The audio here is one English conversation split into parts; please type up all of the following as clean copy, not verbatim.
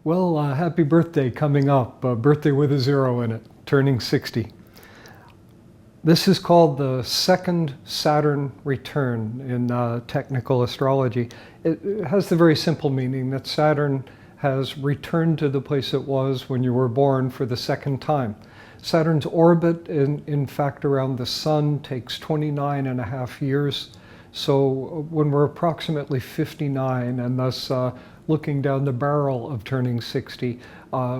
Happy birthday coming up, birthday with a zero in it, turning 60. This is called the second Saturn return in technical astrology. It has the very simple meaning that Saturn has returned to the place it was when you were born for the second time. Saturn's orbit, in fact, around the Sun takes 29.5 years. So when we're approximately 59 and thus looking down the barrel of turning 60,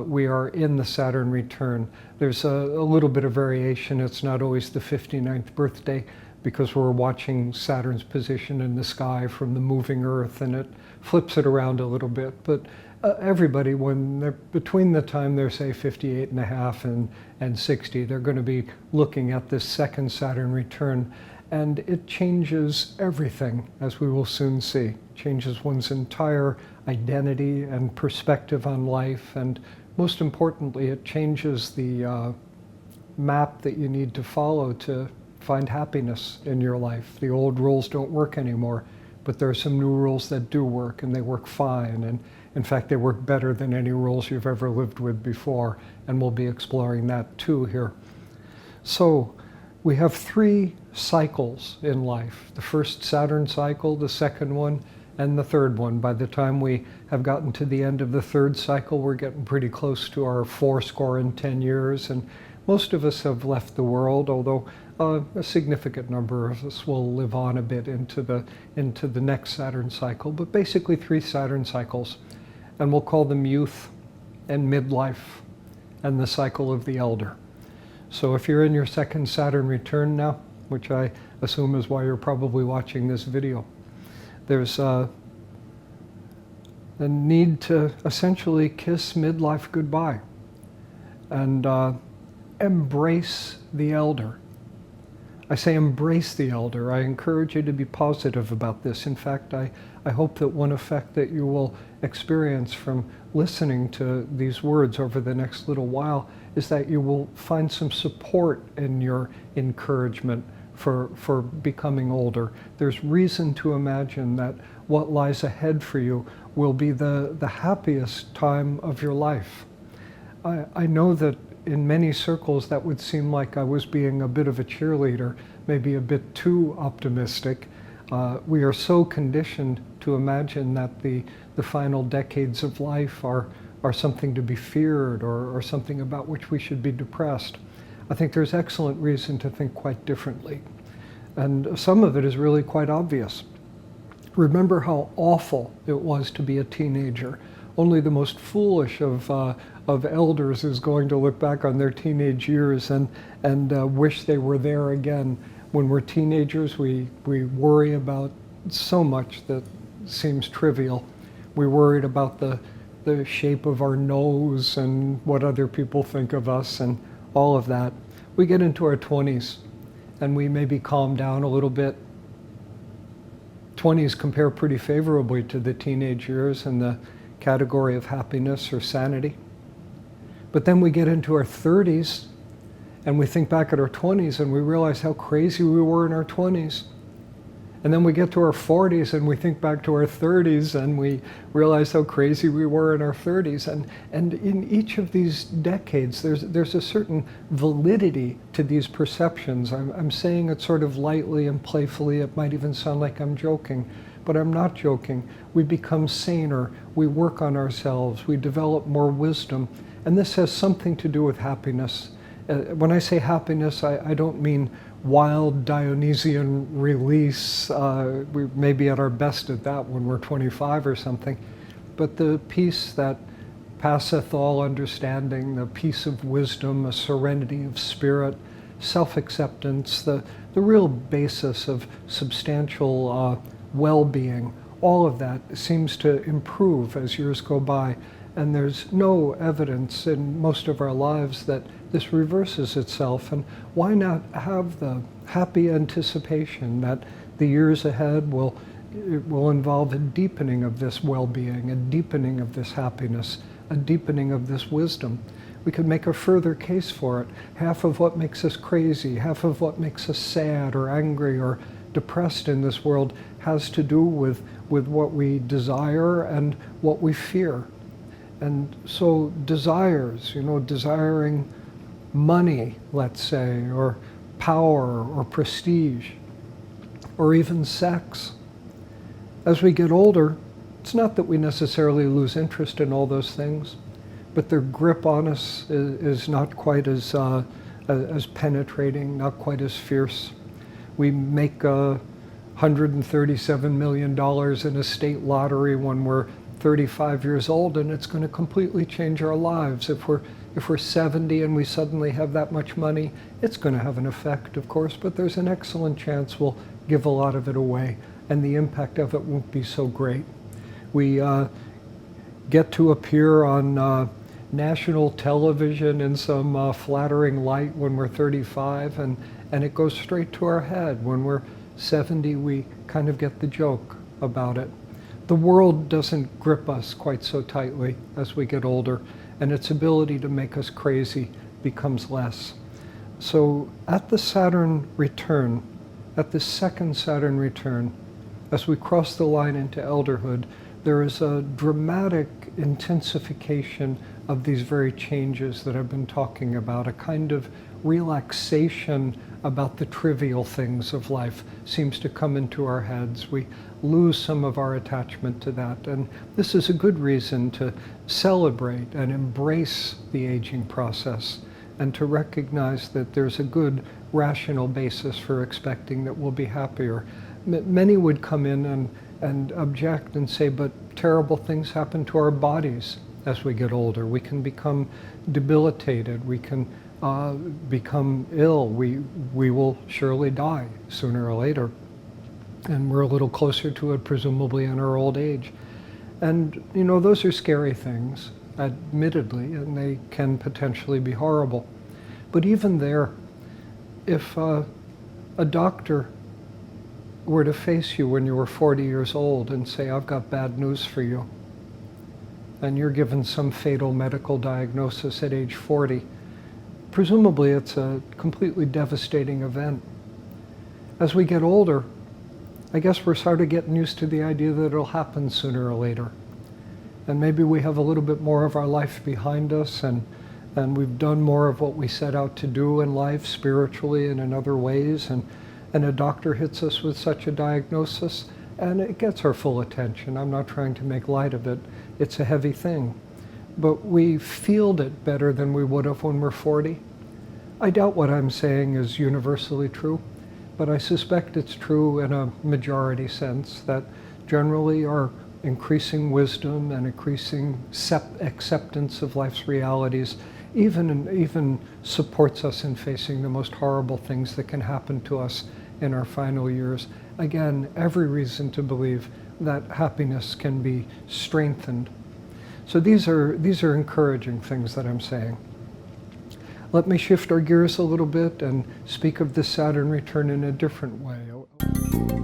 we are in the Saturn return. There's a little bit of variation. It's not always the 59th birthday because we're watching Saturn's position in the sky from the moving Earth, and it flips it around a little bit. But everybody, when they're between the time they're, say, 58.5 and 60, they're going to be looking at this second Saturn return. And it changes everything, as we will soon see. Changes one's entire identity and perspective on life, and most importantly, it changes the map that you need to follow to find happiness in your life. The old rules don't work anymore, but there are some new rules that do work, and they work fine, and in fact, they work better than any rules you've ever lived with before, and we'll be exploring that too here. So, we have 3 cycles in life. The first Saturn cycle, the second one, and the third one. By the time we have gotten to the end of the third cycle, we're getting pretty close to our 10 years, and most of us have left the world, although a significant number of us will live on a bit into the next Saturn cycle, but basically 3 Saturn cycles, and we'll call them youth and midlife and the cycle of the elder. So if you're in your second Saturn return now, which I assume is why you're probably watching this video, there's a need to essentially kiss midlife goodbye and embrace the elder. I say embrace the elder. I encourage you to be positive about this. In fact, I hope that one effect that you will experience from listening to these words over the next little while is that you will find some support in your encouragement for becoming older. There's reason to imagine that what lies ahead for you will be the happiest time of your life. I know that in many circles that would seem like I was being a bit of a cheerleader, maybe a bit too optimistic. We are so conditioned to imagine that the final decades of life are something to be feared or something about which we should be depressed. I think there's excellent reason to think quite differently. And some of it is really quite obvious. Remember how awful it was to be a teenager. Only the most foolish of elders is going to look back on their teenage years and wish they were there again. When we're teenagers, we worry about so much that seems trivial. We're worried about the shape of our nose and what other people think of us and all of that. We get into our 20s and we maybe calm down a little bit. 20s compare pretty favorably to the teenage years in the category of happiness or sanity. But then we get into our 30s and we think back at our 20s and we realize how crazy we were in our 20s. And then we get to our 40s and we think back to our 30s and we realize how crazy we were in our 30s. And in each of these decades, there's a certain validity to these perceptions. I'm saying it sort of lightly and playfully. It might even sound like I'm joking, but I'm not joking. We become saner. We work on ourselves. We develop more wisdom. And this has something to do with happiness. When I say happiness, I don't mean wild Dionysian release. We may be at our best at that when we're 25 or something. But the peace that passeth all understanding, the peace of wisdom, a serenity of spirit, self-acceptance, the real basis of substantial well-being, all of that seems to improve as years go by. And there's no evidence in most of our lives that this reverses itself. And why not have the happy anticipation that the years ahead will involve a deepening of this well-being, a deepening of this happiness, a deepening of this wisdom? We could make a further case for it. Half of what makes us crazy, half of what makes us sad or angry or depressed in this world has to do with what we desire and what we fear. And so desires, desiring money, let's say, or power or prestige, or even sex. As we get older, it's not that we necessarily lose interest in all those things, but their grip on us is not quite as penetrating, not quite as fierce. We make $137 million in a state lottery when we're 35 years old, and it's going to completely change our lives. If we're 70 and we suddenly have that much money, it's going to have an effect, of course, but there's an excellent chance we'll give a lot of it away, and the impact of it won't be so great. We get to appear on national television in some flattering light when we're 35, and it goes straight to our head. When we're 70, we kind of get the joke about it. The world doesn't grip us quite so tightly as we get older, and its ability to make us crazy becomes less. So at the Saturn return, at the second Saturn return, as we cross the line into elderhood, there is a dramatic intensification of these very changes that I've been talking about. A kind of relaxation about the trivial things of life seems to come into our heads. We lose some of our attachment to that, and this is a good reason to celebrate and embrace the aging process, and to recognize that there's a good rational basis for expecting that we'll be happier. Many would come in and object and say, but terrible things happen to our bodies as we get older. We can become debilitated. We can become ill. We will surely die sooner or later. And we're a little closer to it, presumably, in our old age. And, those are scary things, admittedly, and they can potentially be horrible. But even there, if a doctor were to face you when you were 40 years old and say, I've got bad news for you, and you're given some fatal medical diagnosis at age 40, presumably it's a completely devastating event. As we get older, I guess we're sort of getting used to the idea that it'll happen sooner or later. And maybe we have a little bit more of our life behind us, and we've done more of what we set out to do in life, spiritually and in other ways, and a doctor hits us with such a diagnosis, and it gets our full attention. I'm not trying to make light of it. It's a heavy thing. But we feel it better than we would have when we're 40. I doubt what I'm saying is universally true, but I suspect it's true in a majority sense, that generally our increasing wisdom and increasing acceptance of life's realities even supports us in facing the most horrible things that can happen to us in our final years. Again, every reason to believe that happiness can be strengthened. So these are encouraging things that I'm saying. Let me shift our gears a little bit and speak of the Saturn return in a different way.